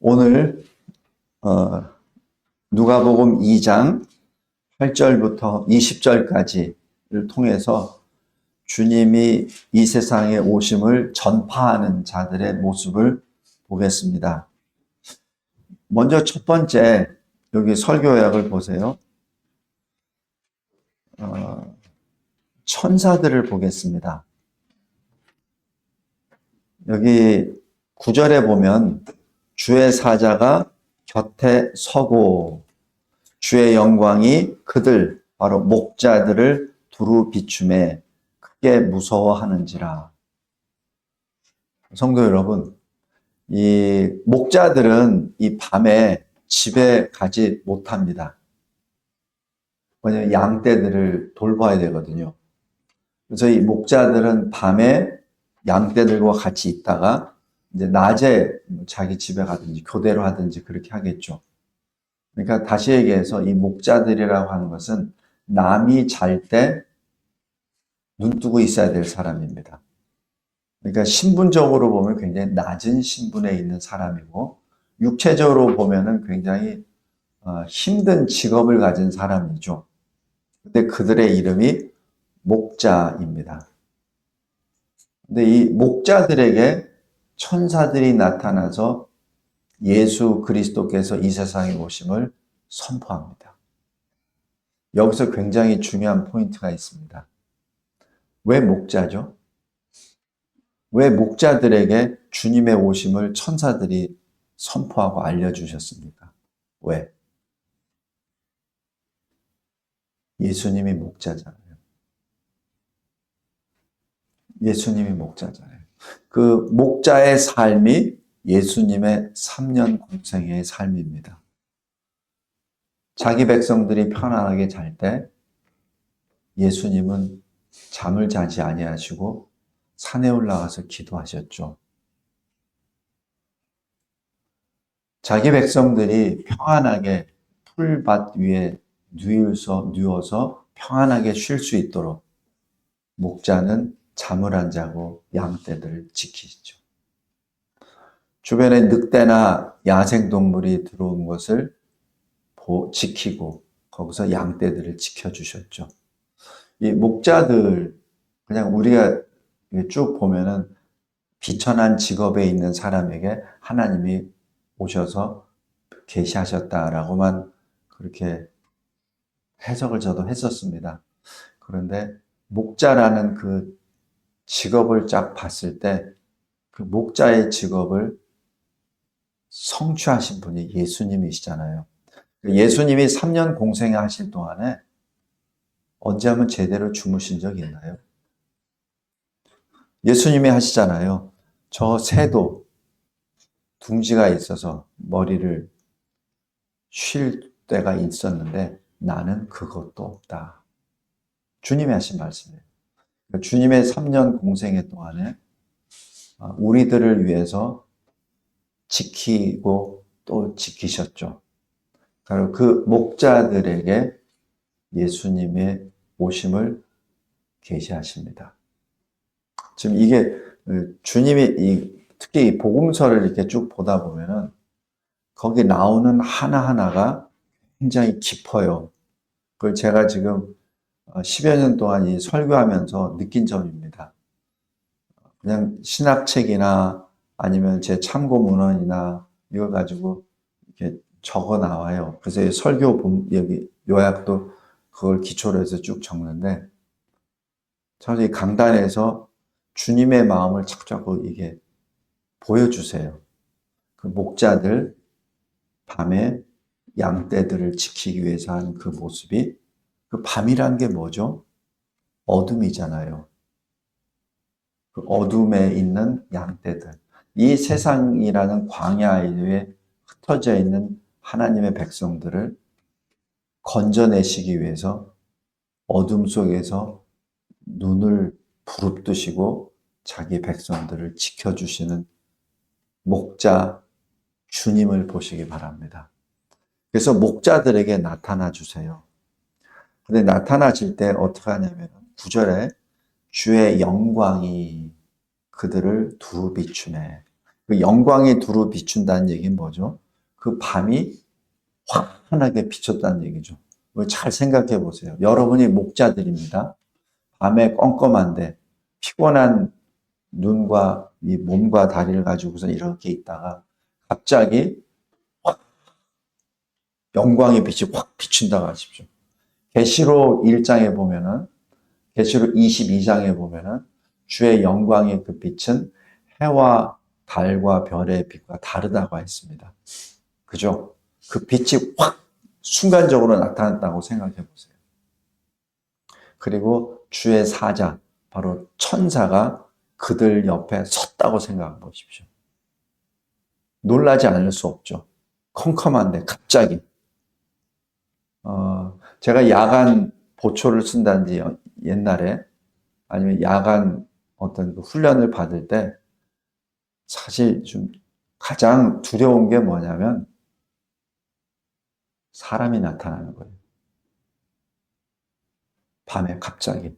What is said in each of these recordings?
오늘 누가복음 2장 8절부터 20절까지를 통해서 주님이 이 세상에 오심을 전파하는 자들의 모습을 보겠습니다. 먼저 첫 번째 여기 설교약을 보세요. 천사들을 보겠습니다. 여기 9절에 보면 주의 사자가 곁에 서고 주의 영광이 그들 바로 목자들을 두루 비추매 크게 무서워하는지라. 성도 여러분, 이 목자들은 이 밤에 집에 가지 못합니다. 왜냐하면 양떼들을 돌봐야 되거든요. 그래서 이 목자들은 밤에 양떼들과 같이 있다가 이제 낮에 자기 집에 가든지 교대로 하든지 그렇게 하겠죠. 그러니까 다시 얘기해서 이 목자들이라고 하는 것은 남이 잘 때 눈 뜨고 있어야 될 사람입니다. 그러니까 신분적으로 보면 굉장히 낮은 신분에 있는 사람이고 육체적으로 보면은 굉장히 힘든 직업을 가진 사람이죠. 근데 그들의 이름이 목자입니다. 근데 이 목자들에게 천사들이 나타나서 예수 그리스도께서 이 세상에 오심을 선포합니다. 여기서 굉장히 중요한 포인트가 있습니다. 왜 목자죠? 왜 목자들에게 주님의 오심을 천사들이 선포하고 알려주셨습니까? 왜? 예수님이 목자잖아요. 예수님이 목자잖아요. 그 목자의 삶이 예수님의 3년 공생애의 삶입니다. 자기 백성들이 편안하게 잘 때 예수님은 잠을 자지 아니하시고 산에 올라가서 기도하셨죠. 자기 백성들이 평안하게 풀밭 위에 누워서 평안하게 쉴 수 있도록 목자는 잠을 안 자고 양떼들을 지키시죠. 주변에 늑대나 야생동물이 들어온 것을 지키고 거기서 양떼들을 지켜주셨죠. 이 목자들, 그냥 우리가 쭉 보면은 비천한 직업에 있는 사람에게 하나님이 오셔서 계시하셨다라고만 그렇게 해석을 저도 했었습니다. 그런데 목자라는 그 직업을 쫙 봤을 때 그 목자의 직업을 성취하신 분이 예수님이시잖아요. 예수님이 3년 공생애 하실 동안에 언제 한번 제대로 주무신 적이 있나요? 예수님이 하시잖아요. 저 새도 둥지가 있어서 머리를 쉴 때가 있었는데 나는 그것도 없다. 주님이 하신 말씀이에요. 주님의 3년 공생애 동안에 우리들을 위해서 지키고 또 지키셨죠. 바로 그 목자들에게 예수님의 오심을 계시하십니다. 지금 이게 주님이 특히 이 복음서를 이렇게 쭉 보다 보면은 거기 나오는 하나하나가 굉장히 깊어요. 그걸 제가 지금 10여 년 동안 이 설교하면서 느낀 점입니다. 그냥 신학책이나 아니면 제 참고 문헌이나 이걸 가지고 이렇게 적어 나와요. 그래서 설교 여기 요약도 그걸 기초로 해서 쭉 적는데 저는 이 강단에서 주님의 마음을 자꾸 이게 보여주세요. 그 목자들 밤에 양떼들을 지키기 위해서 하는 그 모습이 그 밤이란 게 뭐죠? 어둠이잖아요. 그 어둠에 있는 양떼들. 이 세상이라는 광야에 흩어져 있는 하나님의 백성들을 건져내시기 위해서 어둠 속에서 눈을 부릅뜨시고 자기 백성들을 지켜주시는 목자 주님을 보시기 바랍니다. 그래서 목자들에게 나타나 주세요. 근데 나타나실 때 어떻게 하냐면 9절에 주의 영광이 그들을 두루 비추네. 그 영광이 두루 비춘다는 얘기는 뭐죠? 그 밤이 환하게 비쳤다는 얘기죠. 잘 생각해 보세요. 여러분이 목자들입니다. 밤에 껌껌한데 피곤한 눈과 이 몸과 다리를 가지고서 이렇게 있다가 갑자기 확 영광의 빛이 확 비춘다고 하십시오. 계시록 1장에 보면은 계시록 22장에 보면은 주의 영광의 그 빛은 해와 달과 별의 빛과 다르다고 했습니다. 그죠? 그 빛이 확 순간적으로 나타났다고 생각해 보세요. 그리고 주의 사자, 바로 천사가 그들 옆에 섰다고 생각해 보십시오. 놀라지 않을 수 없죠. 컴컴한데 갑자기. 제가 야간 보초를 쓴다든지 옛날에 아니면 야간 어떤 그 훈련을 받을 때 사실 좀 가장 두려운 게 뭐냐면 사람이 나타나는 거예요. 밤에 갑자기.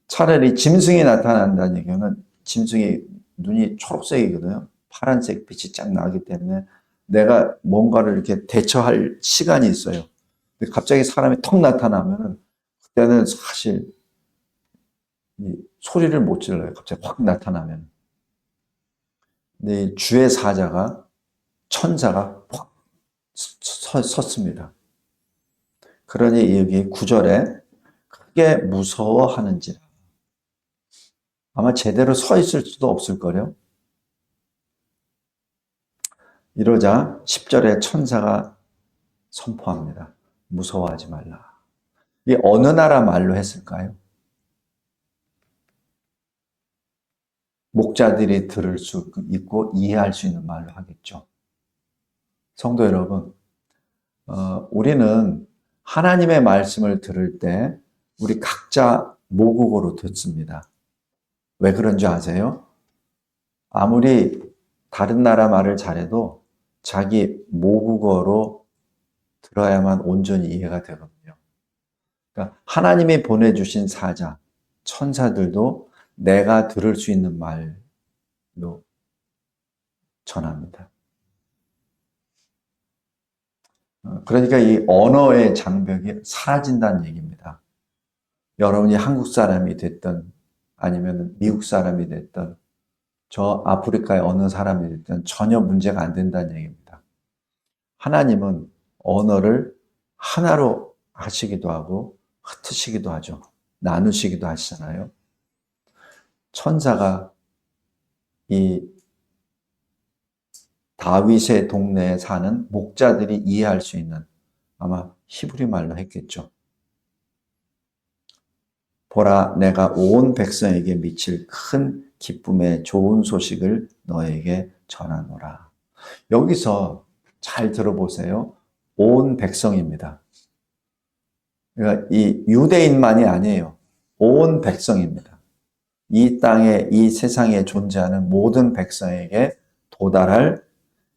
차라리 짐승이 나타난다는 얘기는 짐승이 눈이 초록색이거든요. 파란색 빛이 쫙 나기 때문에 내가 뭔가를 이렇게 대처할 시간이 있어요. 근데 갑자기 사람이 턱 나타나면은 그때는 사실 소리를 못 질러요. 갑자기 확 나타나면. 근데 주의 사자가 천사가 확 섰습니다. 그러니 여기 9절에 크게 무서워하는지라. 아마 제대로 서 있을 수도 없을 거요. 이러자 10절에 천사가 선포합니다. 무서워하지 말라. 이게 어느 나라 말로 했을까요? 목자들이 들을 수 있고 이해할 수 있는 말로 하겠죠. 성도 여러분, 우리는 하나님의 말씀을 들을 때 우리 각자 모국어로 듣습니다. 왜 그런지 아세요? 아무리 다른 나라 말을 잘해도 자기 모국어로 들어야만 온전히 이해가 되거든요. 그러니까 하나님이 보내주신 사자, 천사들도 내가 들을 수 있는 말로 전합니다. 그러니까 이 언어의 장벽이 사라진다는 얘기입니다. 여러분이 한국 사람이 됐든 아니면 미국 사람이 됐든 저 아프리카의 어느 사람이 됐든 전혀 문제가 안 된다는 얘기입니다. 하나님은 언어를 하나로 하시기도 하고 흩으시기도 하죠. 나누시기도 하시잖아요. 천사가 이 다윗의 동네에 사는 목자들이 이해할 수 있는 아마 히브리 말로 했겠죠. 보라, 내가 온 백성에게 미칠 큰 기쁨의 좋은 소식을 너에게 전하노라. 여기서 잘 들어보세요. 온 백성입니다. 그러니까 이 유대인만이 아니에요. 온 백성입니다. 이 땅에, 이 세상에 존재하는 모든 백성에게 도달할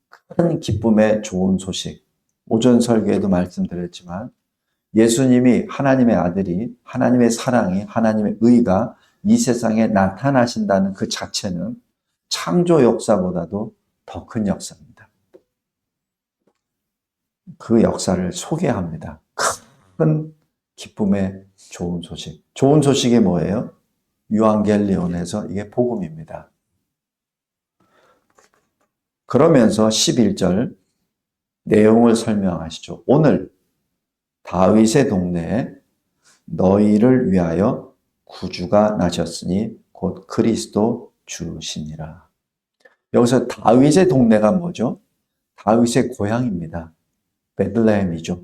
큰 기쁨의 좋은 소식. 오전 설교에도 말씀드렸지만 예수님이 하나님의 아들이, 하나님의 사랑이, 하나님의 의가 이 세상에 나타나신다는 그 자체는 창조 역사보다도 더 큰 역사입니다. 그 역사를 소개합니다. 큰 기쁨의 좋은 소식. 좋은 소식이 뭐예요? 유앙겔리온에서 이게 복음입니다. 그러면서 11절 내용을 설명하시죠. 오늘 다윗의 동네에 너희를 위하여 구주가 나셨으니 곧 그리스도 주시니라. 여기서 다윗의 동네가 뭐죠? 다윗의 고향입니다. 베들레헴이죠.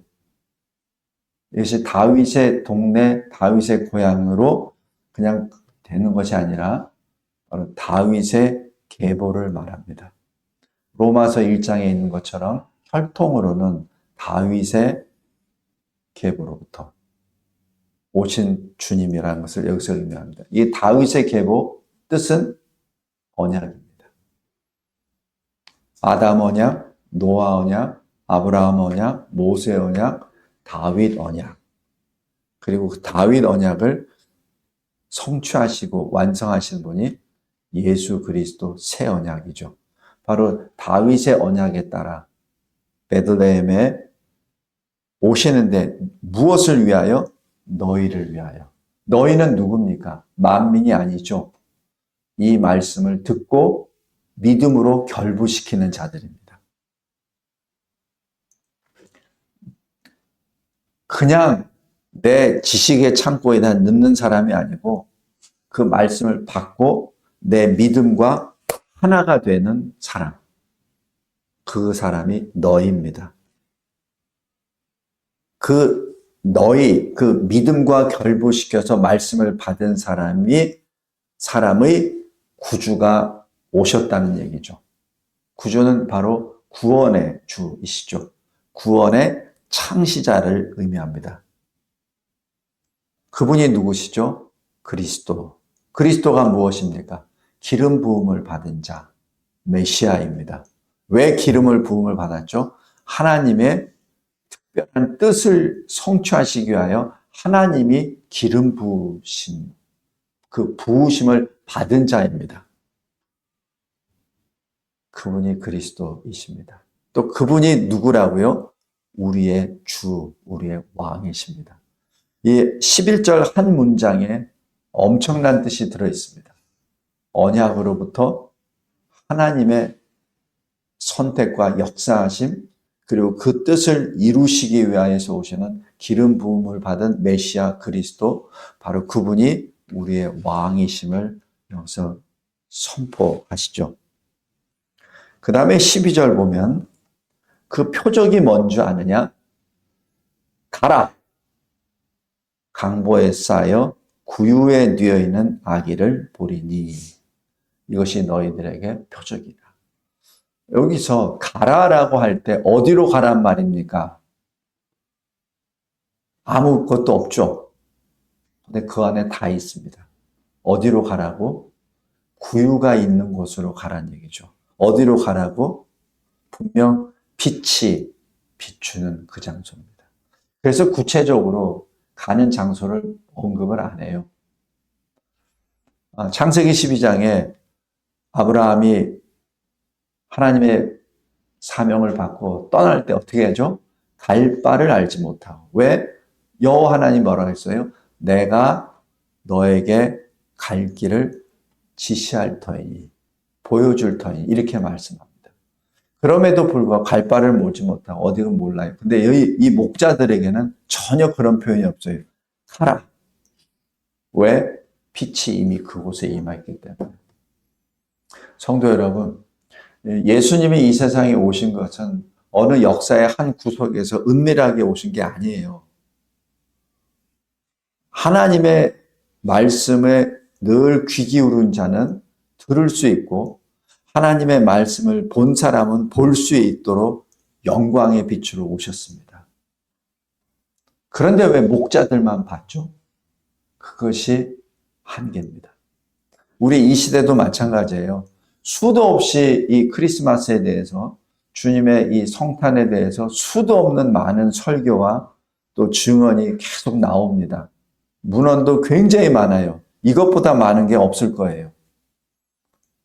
이것이 다윗의 동네, 다윗의 고향으로 그냥 되는 것이 아니라 바로 다윗의 계보를 말합니다. 로마서 1장에 있는 것처럼 혈통으로는 다윗의 계보로부터 오신 주님이라는 것을 여기서 의미합니다. 이 다윗의 계보 뜻은 언약입니다. 아담 언약, 노아 언약, 아브라함 언약, 모세 언약, 다윗 언약. 그리고 그 다윗 언약을 성취하시고 완성하신 분이 예수 그리스도 새 언약이죠. 바로 다윗의 언약에 따라 베들레헴에 오시는데 무엇을 위하여? 너희를 위하여. 너희는 누굽니까? 만민이 아니죠. 이 말씀을 듣고 믿음으로 결부시키는 자들입니다. 그냥 내 지식의 창고에다 넣는 사람이 아니고 그 말씀을 받고 내 믿음과 하나가 되는 사람. 그 사람이 너희입니다. 너희, 믿음과 결부시켜서 말씀을 받은 사람의 구주가 오셨다는 얘기죠. 구주는 바로 구원의 주이시죠. 구원의 창시자를 의미합니다. 그분이 누구시죠? 그리스도. 그리스도가 무엇입니까? 기름 부음을 받은 자, 메시아입니다. 왜 기름을 부음을 받았죠? 하나님의 특별한 뜻을 성취하시기 위하여 하나님이 기름 부으신 그 부으심을 받은 자입니다. 그분이 그리스도이십니다. 또 그분이 누구라고요? 우리의 주, 우리의 왕이십니다. 이 11절 한 문장에 엄청난 뜻이 들어있습니다. 언약으로부터 하나님의 선택과 역사하심, 그리고 그 뜻을 이루시기 위하여서 오시는 기름 부음을 받은 메시아 그리스도, 바로 그분이 우리의 왕이심을 여기서 선포하시죠. 그 다음에 12절 보면 그 표적이 뭔 줄 아느냐? 가라! 강보에 쌓여 구유에 뉘어있는 아기를 보리니 이것이 너희들에게 표적이다. 여기서 가라라고 할 때 어디로 가란 말입니까? 아무것도 없죠. 근데 그 안에 다 있습니다. 어디로 가라고? 구유가 있는 곳으로 가란 얘기죠. 어디로 가라고? 분명 빛이 비추는 그 장소입니다. 그래서 구체적으로 가는 장소를 언급을 안 해요. 창세기 12장에 아브라함이 하나님의 사명을 받고 떠날 때 어떻게 하죠? 갈 바를 알지 못하고. 왜? 여호와 하나님이 뭐라고 했어요? 내가 너에게 갈 길을 지시할 터이니, 보여줄 터이니, 이렇게 말씀합니다. 그럼에도 불구하고 갈 바를 모지 못하고 어디는 몰라요. 근데 이 목자들에게는 전혀 그런 표현이 없어요. 가라. 왜? 빛이 이미 그곳에 임했기 때문에. 성도 여러분, 예수님이 이 세상에 오신 것은 어느 역사의 한 구석에서 은밀하게 오신 게 아니에요. 하나님의 말씀에 늘 귀 기울인 자는 들을 수 있고 하나님의 말씀을 본 사람은 볼 수 있도록 영광의 빛으로 오셨습니다. 그런데 왜 목자들만 봤죠? 그것이 한계입니다. 우리 이 시대도 마찬가지예요. 수도 없이 이 크리스마스에 대해서, 주님의 이 성탄에 대해서 수도 없는 많은 설교와 또 증언이 계속 나옵니다. 문헌도 굉장히 많아요. 이것보다 많은 게 없을 거예요.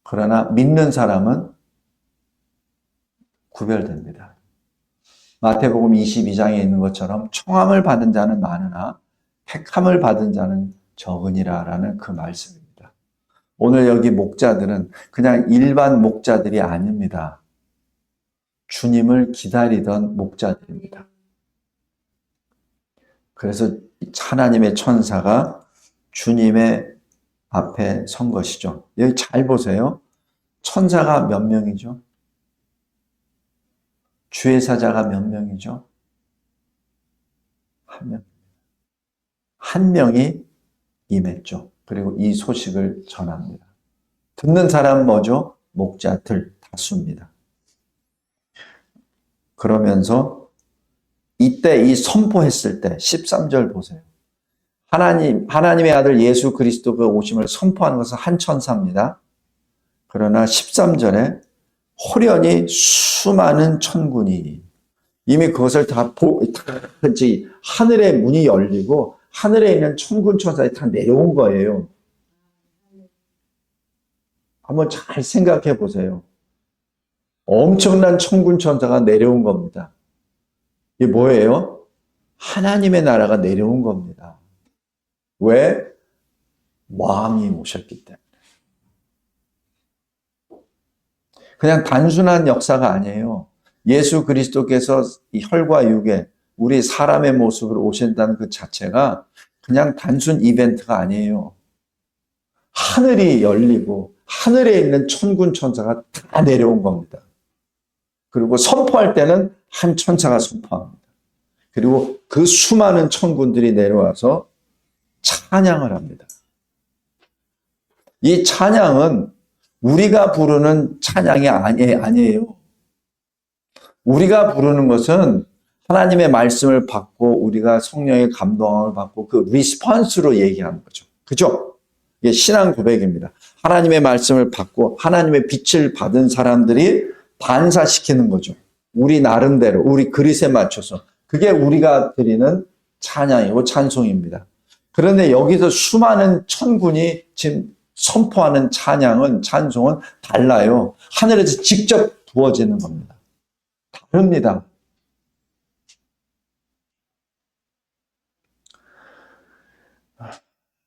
그러나 믿는 사람은 구별됩니다. 마태복음 22장에 있는 것처럼 청함을 받은 자는 많으나 택함을 받은 자는 적으니라라는 그 말씀입니다. 오늘 여기 목자들은 그냥 일반 목자들이 아닙니다. 주님을 기다리던 목자들입니다. 그래서 하나님의 천사가 주님의 앞에 선 것이죠. 여기 잘 보세요. 천사가 몇 명이죠? 주의 사자가 몇 명이죠? 한 명. 한 명이 임했죠. 그리고 이 소식을 전합니다. 듣는 사람은 뭐죠? 목자들 다수입니다. 그러면서 이때 이 선포했을 때 13절 보세요. 하나님의 아들 예수 그리스도가 오심을 선포하는 것은 한 천사입니다. 그러나 13절에 호련히 수많은 천군이 이미 그것을 하늘의 문이 열리고 하늘에 있는 천군 천사들이 다 내려온 거예요. 한번 잘 생각해 보세요. 엄청난 천군 천사가 내려온 겁니다. 이게 뭐예요? 하나님의 나라가 내려온 겁니다. 왜? 왕이 오셨기 때문에. 그냥 단순한 역사가 아니에요. 예수 그리스도께서 이 혈과 육에 우리 사람의 모습으로 오신다는 그 자체가 그냥 단순 이벤트가 아니에요. 하늘이 열리고 하늘에 있는 천군 천사가 다 내려온 겁니다. 그리고 선포할 때는 한 천사가 선포합니다. 그리고 그 수많은 천군들이 내려와서 찬양을 합니다. 이 찬양은 우리가 부르는 찬양이 아니에요. 우리가 부르는 것은 하나님의 말씀을 받고 우리가 성령의 감동을 받고 그 리스폰스로 얘기하는 거죠. 그죠? 이게 신앙 고백입니다. 하나님의 말씀을 받고 하나님의 빛을 받은 사람들이 반사시키는 거죠. 우리 나름대로, 우리 그릇에 맞춰서. 그게 우리가 드리는 찬양이고 찬송입니다. 그런데 여기서 수많은 천군이 지금 선포하는 찬송은 달라요. 하늘에서 직접 부어지는 겁니다. 다릅니다.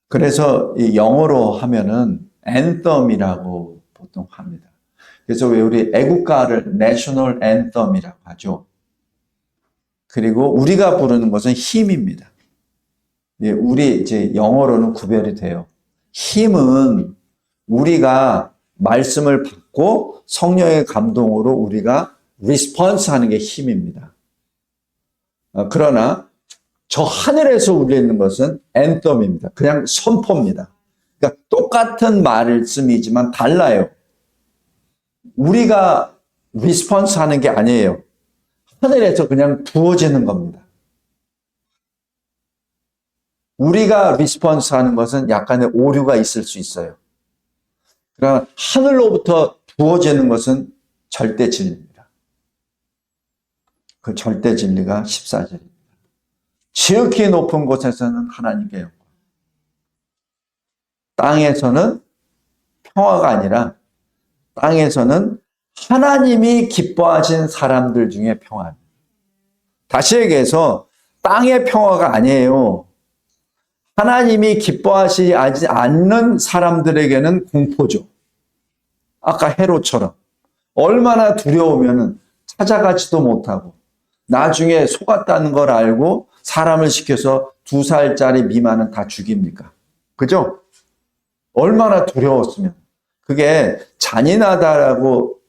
그래서 이 영어로 하면은 anthem이라고 보통 합니다. 그래서 왜 우리 애국가를 national anthem이라고 하죠. 그리고 우리가 부르는 것은 힘입니다. 우리 이제 영어로는 구별이 돼요. 힘은 우리가 말씀을 받고 성령의 감동으로 우리가 리스폰스 하는 게 힘입니다. 그러나 저 하늘에서 울리는 것은 앤썸입니다. 그냥 선포입니다. 그러니까 똑같은 말씀이지만 달라요. 우리가 리스폰스 하는 게 아니에요. 하늘에서 그냥 부어지는 겁니다. 우리가 리스폰스 하는 것은 약간의 오류가 있을 수 있어요. 그러나 하늘로부터 부어지는 것은 절대 진리입니다. 그 절대 진리가 14절입니다. 지극히 높은 곳에서는 하나님께 영광. 땅에서는 평화가 아니라 땅에서는 하나님이 기뻐하신 사람들 중에 평화입니다. 다시 얘기해서 땅의 평화가 아니에요. 하나님이 기뻐하지 않는 사람들에게는 공포죠. 아까 헤롯처럼 얼마나 두려우면 찾아가지도 못하고 나중에 속았다는 걸 알고 사람을 시켜서 2살짜리 미만은 다 죽입니까? 그죠? 얼마나 두려웠으면. 그게 잔인하다라고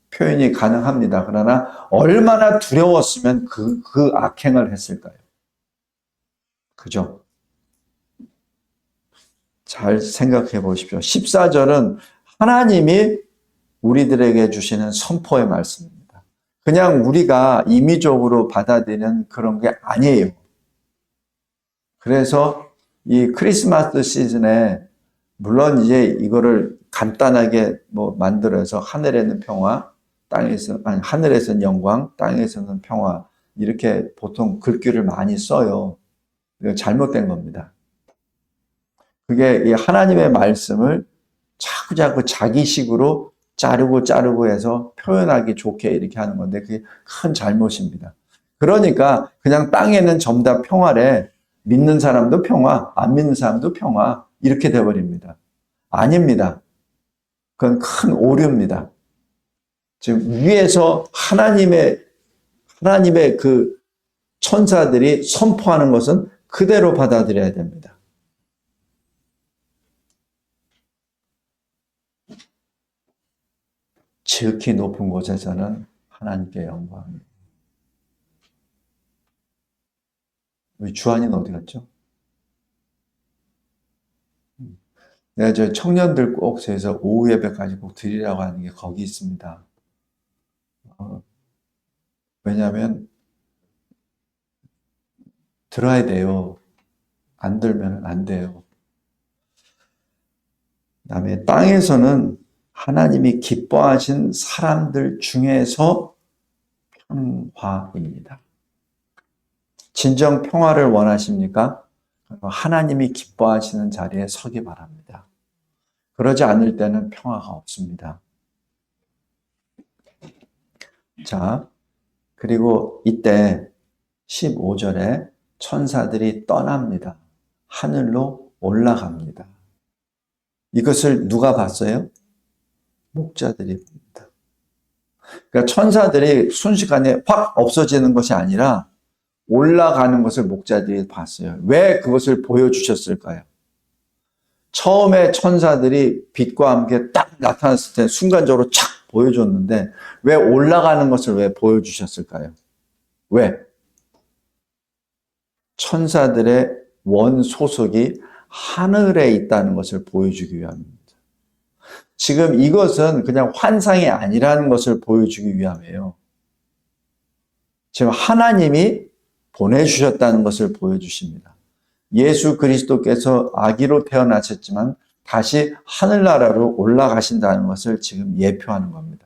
표현이 가능합니다. 그러나 얼마나 두려웠으면 그 악행을 했을까요? 그죠? 잘 생각해 보십시오. 14절은 하나님이 우리들에게 주시는 선포의 말씀입니다. 그냥 우리가 임의적으로 받아들이는 그런 게 아니에요. 그래서 이 크리스마스 시즌에 물론 이제 이거를 간단하게 만들어서 하늘에는 평화, 하늘에서는 영광, 땅에서는 평화 이렇게 보통 글귀를 많이 써요. 이거 잘못된 겁니다. 그게 이 하나님의 말씀을 자꾸자꾸 자기식으로 자르고 해서 표현하기 좋게 이렇게 하는 건데 그게 큰 잘못입니다. 그러니까 그냥 땅에는 전부 다 평화래. 믿는 사람도 평화, 안 믿는 사람도 평화 이렇게 돼버립니다. 아닙니다. 그건 큰 오류입니다. 지금 위에서 하나님의 그 천사들이 선포하는 것은 그대로 받아들여야 됩니다. 지극히 높은 곳에서는 하나님께 영광. 우리 주한이는 어디 갔죠? 내가 저 청년들 꼭 저에서 오후 예배까지 꼭 드리라고 하는 게 거기 있습니다. 왜냐하면 들어야 돼요. 안 들면 안 돼요. 그다음에 땅에서는 하나님이 기뻐하신 사람들 중에서 평화입니다. 진정 평화를 원하십니까? 하나님이 기뻐하시는 자리에 서기 바랍니다. 그러지 않을 때는 평화가 없습니다. 자, 그리고 이때 15절에 천사들이 떠납니다. 하늘로 올라갑니다. 이것을 누가 봤어요? 목자들이 봅니다. 그러니까 천사들이 순식간에 확 없어지는 것이 아니라 올라가는 것을 목자들이 봤어요. 왜 그것을 보여주셨을까요? 처음에 천사들이 빛과 함께 딱 나타났을 때 순간적으로 착 보여줬는데 왜 올라가는 것을 왜 보여주셨을까요? 왜? 천사들의 원 소속이 하늘에 있다는 것을 보여주기 위함입니다. 지금 이것은 그냥 환상이 아니라는 것을 보여주기 위함이에요. 지금 하나님이 보내주셨다는 것을 보여주십니다. 예수 그리스도께서 아기로 태어나셨지만 다시 하늘나라로 올라가신다는 것을 지금 예표하는 겁니다.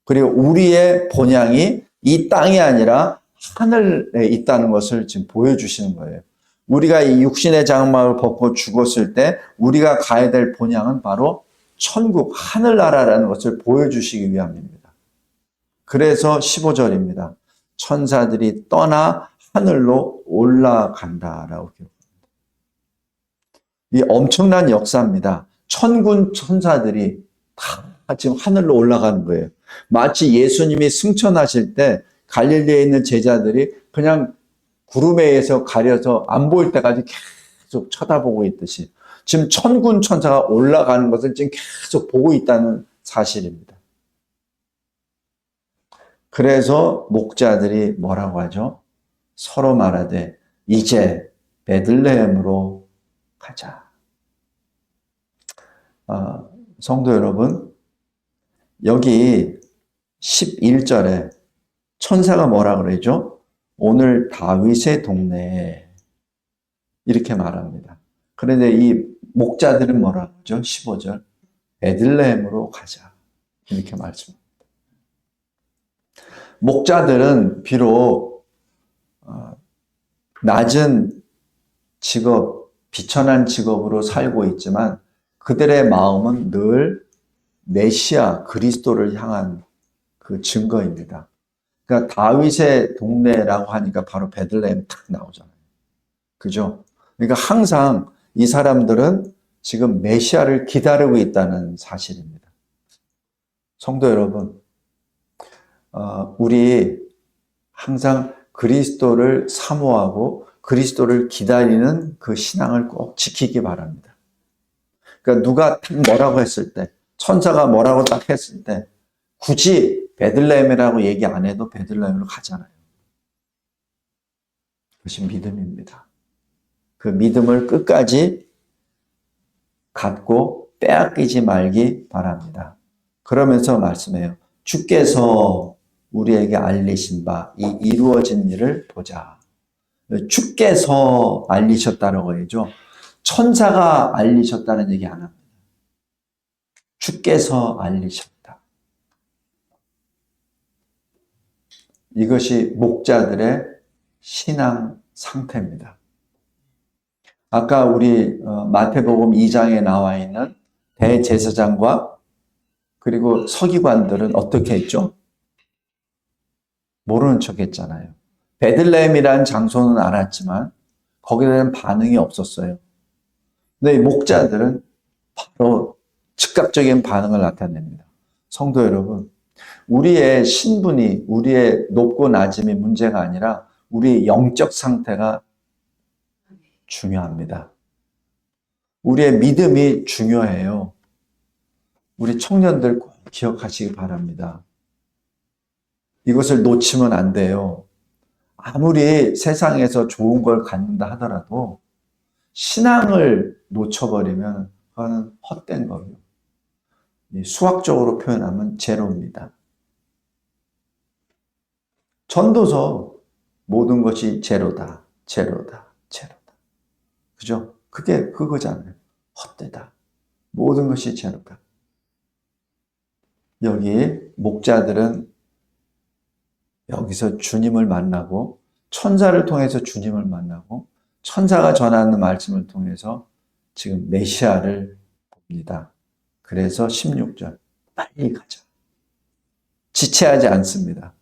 그리고 우리의 본향이 이 땅이 아니라 하늘에 있다는 것을 지금 보여주시는 거예요. 우리가 이 육신의 장막을 벗고 죽었을 때 우리가 가야 될 본향은 바로 천국, 하늘나라라는 것을 보여주시기 위함입니다. 그래서 15절입니다. 천사들이 떠나 하늘로 올라간다라고 기록합니다. 이 엄청난 역사입니다. 천군 천사들이 다 지금 하늘로 올라가는 거예요. 마치 예수님이 승천하실 때 갈릴리에 있는 제자들이 그냥 구름에 의해서 가려서 안 보일 때까지 계속 쳐다보고 있듯이 지금 천군 천사가 올라가는 것을 지금 계속 보고 있다는 사실입니다. 그래서 목자들이 뭐라고 하죠? 서로 말하되 이제 베들레헴으로 가자. 성도 여러분, 여기 11절에 천사가 뭐라 그러죠? 오늘 다윗의 동네에 이렇게 말합니다. 그런데 이 목자들은 뭐라 그러죠? 15절 베들레헴으로 가자 이렇게 말씀합니다. 목자들은 비록 낮은 직업, 비천한 직업으로 살고 있지만 그들의 마음은 늘 메시아 그리스도를 향한 그 증거입니다. 그러니까 다윗의 동네라고 하니까 바로 베들레헴 딱 나오잖아요. 그죠? 그러니까 항상 이 사람들은 지금 메시아를 기다리고 있다는 사실입니다. 성도 여러분, 우리 항상 그리스도를 사모하고 그리스도를 기다리는 그 신앙을 꼭 지키기 바랍니다. 그러니까 누가 뭐라고 했을 때, 천사가 뭐라고 딱 했을 때 굳이 베들레헴이라고 얘기 안 해도 베들레헴으로 가잖아요. 그것이 믿음입니다. 그 믿음을 끝까지 갖고 빼앗기지 말기 바랍니다. 그러면서 말씀해요. 주께서 우리에게 알리신 바 이 이루어진 일을 보자. 주께서 알리셨다라고 해야죠. 천사가 알리셨다는 얘기 안 합니다. 주께서 알리셨다. 이것이 목자들의 신앙 상태입니다. 아까 우리 마태복음 2장에 나와 있는 대제사장과 그리고 서기관들은 어떻게 했죠? 모르는 척 했잖아요. 베들레헴이라는 장소는 알았지만 거기에 대한 반응이 없었어요. 근데 목자들은 바로 즉각적인 반응을 나타냅니다. 성도 여러분, 우리의 신분이, 우리의 높고 낮음이 문제가 아니라 우리의 영적 상태가 중요합니다. 우리의 믿음이 중요해요. 우리 청년들 꼭 기억하시기 바랍니다. 이것을 놓치면 안 돼요. 아무리 세상에서 좋은 걸 갖는다 하더라도 신앙을 놓쳐버리면 그거는 헛된 거예요. 수학적으로 표현하면 제로입니다. 전도서 모든 것이 제로다, 제로다, 제로다. 그죠? 그게 그거잖아요. 헛되다. 모든 것이 제로다. 여기 목자들은 여기서 주님을 만나고 천사를 통해서 주님을 만나고 천사가 전하는 말씀을 통해서 지금 메시아를 봅니다. 그래서 16절 빨리 가자. 지체하지 않습니다.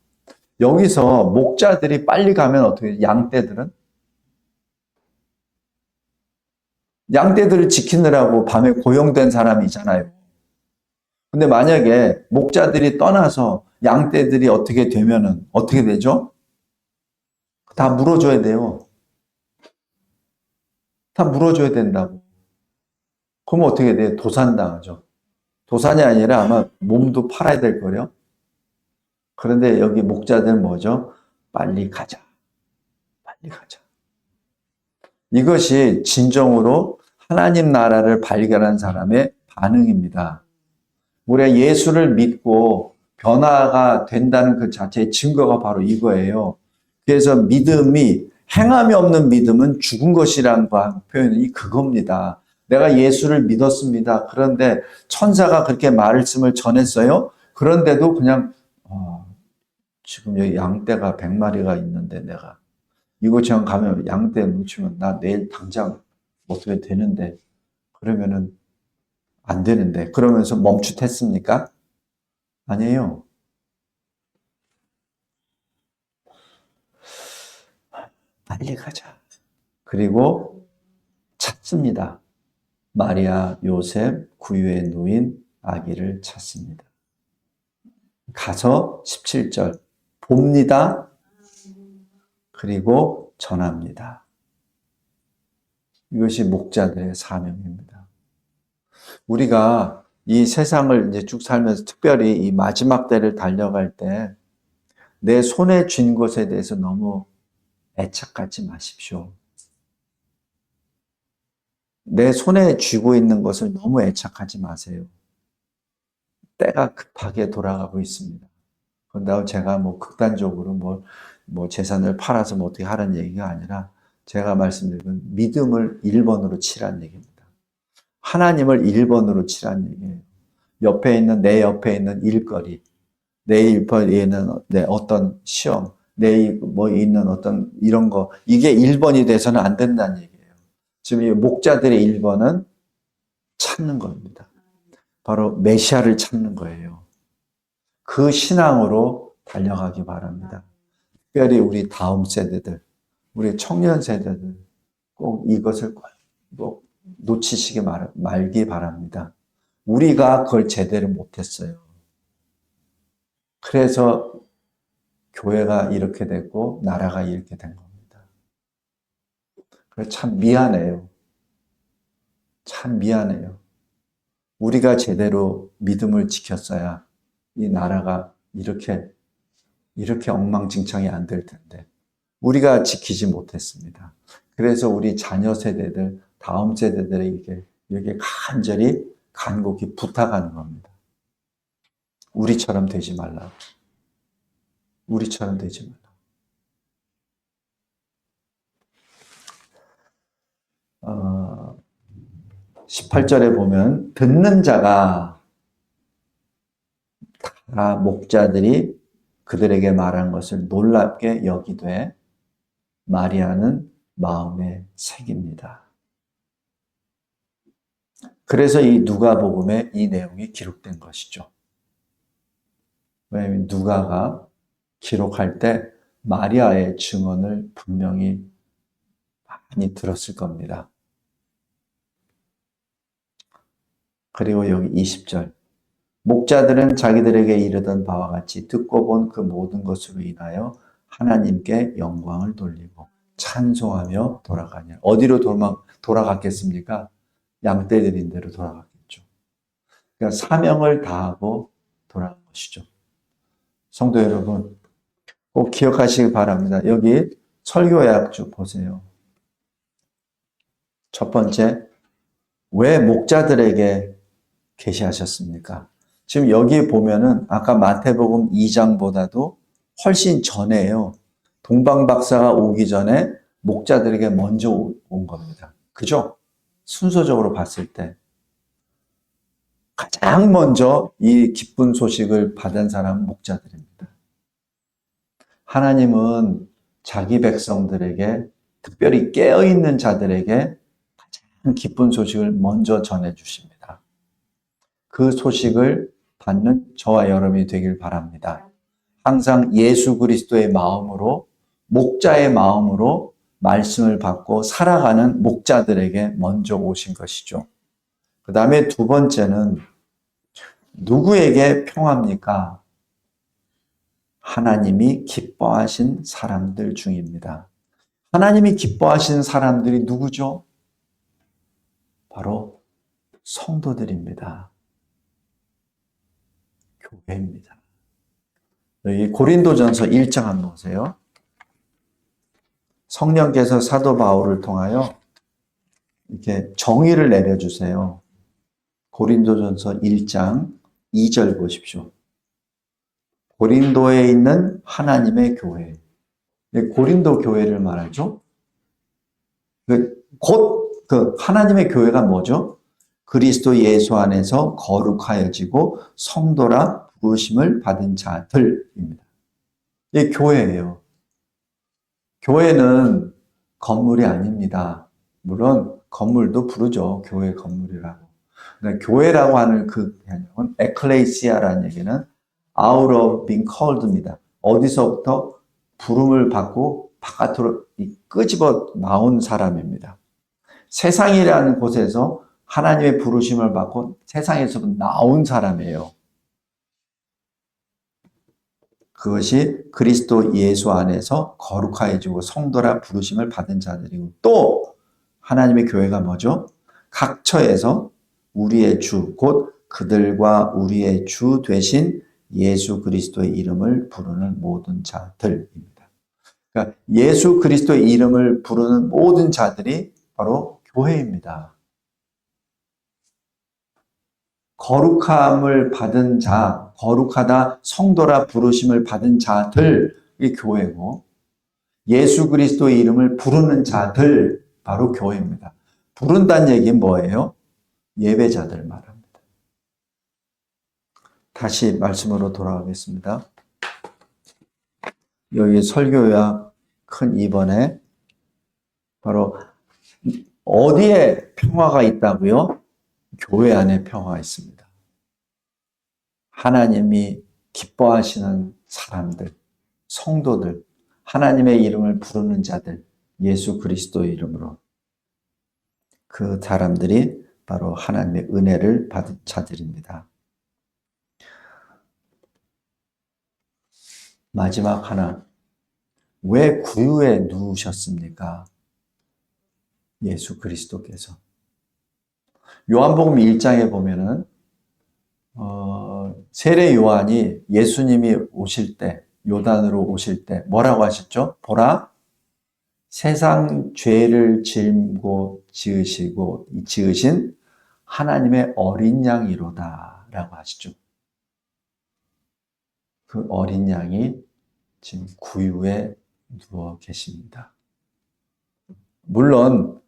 여기서 목자들이 빨리 가면 어떻게 해요? 양떼들을 지키느라고 밤에 고용된 사람이잖아요. 근데 만약에 목자들이 떠나서 양떼들이 어떻게 되면은 어떻게 되죠? 다 물어줘야 돼요. 다 물어줘야 된다고. 그럼 어떻게 돼요? 도산당하죠. 도산이 아니라 아마 몸도 팔아야 될 거예요. 그런데 여기 목자들은 뭐죠? 빨리 가자. 빨리 가자. 이것이 진정으로 하나님 나라를 발견한 사람의 반응입니다. 우리가 예수를 믿고 변화가 된다는 그 자체의 증거가 바로 이거예요. 그래서 믿음이, 행함이 없는 믿음은 죽은 것이라는 표현이 그겁니다. 내가 예수를 믿었습니다. 그런데 천사가 그렇게 말씀을 전했어요. 그런데도 그냥 지금 여기 양떼가 100마리가 있는데 내가 이곳저곳 가면 양떼 놓치면 나 내일 당장 어떻게 되는데 그러면은 안 되는데 그러면서 멈칫했습니까? 아니에요. 빨리 가자. 그리고 찾습니다. 마리아, 요셉, 구유에 누인 아기를 찾습니다. 가서 17절 봅니다. 그리고 전합니다. 이것이 목자들의 사명입니다. 우리가 이 세상을 이제 쭉 살면서 특별히 이 마지막 때를 달려갈 때 내 손에 쥔 것에 대해서 너무 애착하지 마십시오. 내 손에 쥐고 있는 것을 너무 애착하지 마세요. 때가 급하게 돌아가고 있습니다. 그런다고 제가 뭐 극단적으로 뭐 재산을 팔아서 뭐 어떻게 하라는 얘기가 아니라 제가 말씀드린 믿음을 1번으로 치라는 얘기입니다. 하나님을 1번으로 치라는 얘기예요. 내 옆에 있는 일거리, 내 옆에 있는 내 어떤 시험, 내 뭐 있는 어떤 이런 거, 이게 1번이 돼서는 안 된다는 얘기예요. 지금 이 목자들의 1번은 찾는 겁니다. 바로 메시아를 찾는 거예요. 그 신앙으로 달려가기 바랍니다. 특별히 우리 다음 세대들, 우리 청년 세대들 꼭 이것을 꼭 놓치시기 말기 바랍니다. 우리가 그걸 제대로 못했어요. 그래서 교회가 이렇게 됐고 나라가 이렇게 된 겁니다. 그래서 참 미안해요. 참 미안해요. 우리가 제대로 믿음을 지켰어야 이 나라가 이렇게 엉망진창이 안 될 텐데 우리가 지키지 못했습니다. 그래서 우리 자녀 세대들, 다음 세대들에게 이렇게 간곡히 부탁하는 겁니다. 우리처럼 되지 말라. 우리처럼 되지 말라. 18절에 보면 듣는 자가 다 목자들이 그들에게 말한 것을 놀랍게 여기되 마리아는 마음에 새깁니다. 그래서 이 누가복음에 이 내용이 기록된 것이죠. 왜냐하면 누가가 기록할 때 마리아의 증언을 분명히 많이 들었을 겁니다. 그리고 여기 20절 목자들은 자기들에게 이르던 바와 같이 듣고 본 그 모든 것으로 인하여 하나님께 영광을 돌리고 찬송하며 돌아가냐. 어디로 돌아갔겠습니까? 양떼들인 대로 돌아갔겠죠. 그러니까 사명을 다하고 돌아간 것이죠. 성도 여러분, 꼭 기억하시기 바랍니다. 여기 설교약주 보세요. 첫 번째, 왜 목자들에게 계시하셨습니까? 지금 여기 보면은 아까 마태복음 2장보다도 훨씬 전에요. 동방박사가 오기 전에 목자들에게 먼저 온 겁니다. 그죠? 순서적으로 봤을 때. 가장 먼저 이 기쁜 소식을 받은 사람은 목자들입니다. 하나님은 자기 백성들에게, 특별히 깨어있는 자들에게 가장 기쁜 소식을 먼저 전해주십니다. 그 소식을 받는 저와 여러분이 되길 바랍니다. 항상 예수 그리스도의 마음으로, 목자의 마음으로 말씀을 받고 살아가는 목자들에게 먼저 오신 것이죠. 그 다음에 두 번째는 누구에게 평화입니까? 하나님이 기뻐하신 사람들 중입니다. 하나님이 기뻐하시는 사람들이 누구죠? 바로 성도들입니다. 교회입니다. 여기 고린도전서 1장 한번 보세요. 성령께서 사도 바울을 통하여 이렇게 정의를 내려주세요. 고린도전서 1장 2절 보십시오. 고린도에 있는 하나님의 교회. 고린도 교회를 말하죠. 곧 그 하나님의 교회가 뭐죠? 그리스도 예수 안에서 거룩하여지고 성도라 부르심을 받은 자들입니다. 이게 교회예요. 교회는 건물이 아닙니다. 물론 건물도 부르죠. 교회 건물이라고. 교회라고 하는 그 개념은 에클레시아라는 얘기는 out of being called입니다. 어디서부터 부름을 받고 바깥으로 끄집어 나온 사람입니다. 세상이라는 곳에서 하나님의 부르심을 받고 세상에서 나온 사람이에요. 그것이 그리스도 예수 안에서 거룩하여지고 성도라 부르심을 받은 자들이고, 또 하나님의 교회가 뭐죠? 각 처에서 우리의 주, 곧 그들과 우리의 주 되신 예수 그리스도의 이름을 부르는 모든 자들입니다. 그러니까 예수 그리스도의 이름을 부르는 모든 자들이 바로 교회입니다. 거룩함을 받은 자, 거룩하다 성도라 부르심을 받은 자들이 교회고, 예수 그리스도의 이름을 부르는 자들, 바로 교회입니다. 부른다는 얘기는 뭐예요? 예배자들 말합니다. 다시 말씀으로 돌아가겠습니다. 여기 설교야 큰 2번에 바로 어디에 평화가 있다고요? 교회 안에 평화가 있습니다. 하나님이 기뻐하시는 사람들, 성도들, 하나님의 이름을 부르는 자들, 예수 그리스도의 이름으로, 그 사람들이 바로 하나님의 은혜를 받은 자들입니다. 마지막 하나, 왜 구유에 누우셨습니까? 예수 그리스도께서. 요한복음 1장에 보면은 세례 요한이 예수님이 오실 때, 요단으로 오실 때 뭐라고 하셨죠? 보라, 세상 죄를 짐고 지으신 하나님의 어린 양이로다 라고 하시죠. 그 어린 양이 지금 구유에 누워 계십니다. 물론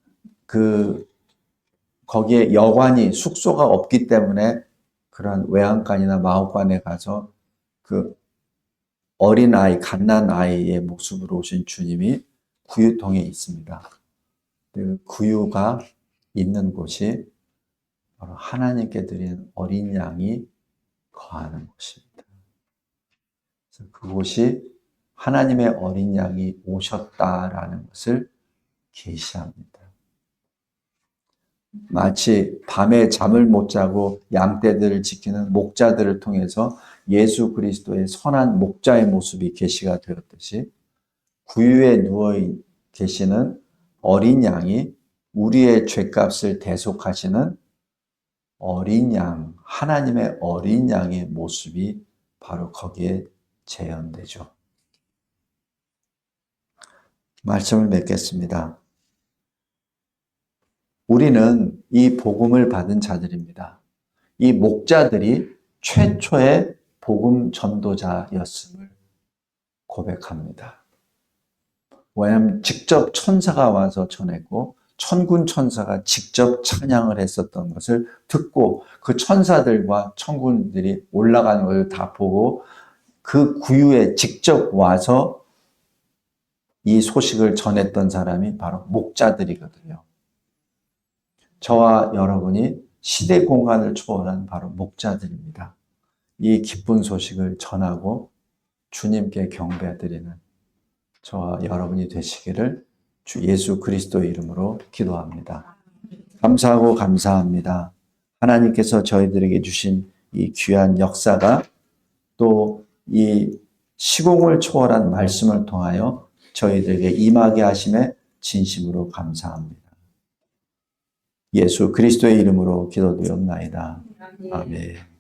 거기에 여관이, 숙소가 없기 때문에 그런 외양간이나 마옥간에 가서 그 어린아이, 갓난아이의 모습으로 오신 주님이 구유통에 있습니다. 그 구유가 있는 곳이 바로 하나님께 드린 어린 양이 거하는 곳입니다. 그래서 그곳이 하나님의 어린 양이 오셨다라는 것을 계시합니다. 마치 밤에 잠을 못 자고 양떼들을 지키는 목자들을 통해서 예수 그리스도의 선한 목자의 모습이 계시가 되었듯이, 구유에 누워 계시는 어린 양이 우리의 죄값을 대속하시는 어린 양, 하나님의 어린 양의 모습이 바로 거기에 재현되죠. 말씀을 맺겠습니다. 우리는 이 복음을 받은 자들입니다. 이 목자들이 최초의 복음 전도자였음을 고백합니다. 왜냐하면 직접 천사가 와서 전했고 천군 천사가 직접 찬양을 했었던 것을 듣고 그 천사들과 천군들이 올라가는 것을 다 보고 그 구유에 직접 와서 이 소식을 전했던 사람이 바로 목자들이거든요. 저와 여러분이 시대 공간을 초월한 바로 목자들입니다. 이 기쁜 소식을 전하고 주님께 경배드리는 저와 여러분이 되시기를 주 예수 그리스도의 이름으로 기도합니다. 감사하고 감사합니다. 하나님께서 저희들에게 주신 이 귀한 역사가 또 이 시공을 초월한 말씀을 통하여 저희들에게 임하게 하심에 진심으로 감사합니다. 예수 그리스도의 이름으로 기도드렸나이다. 아멘.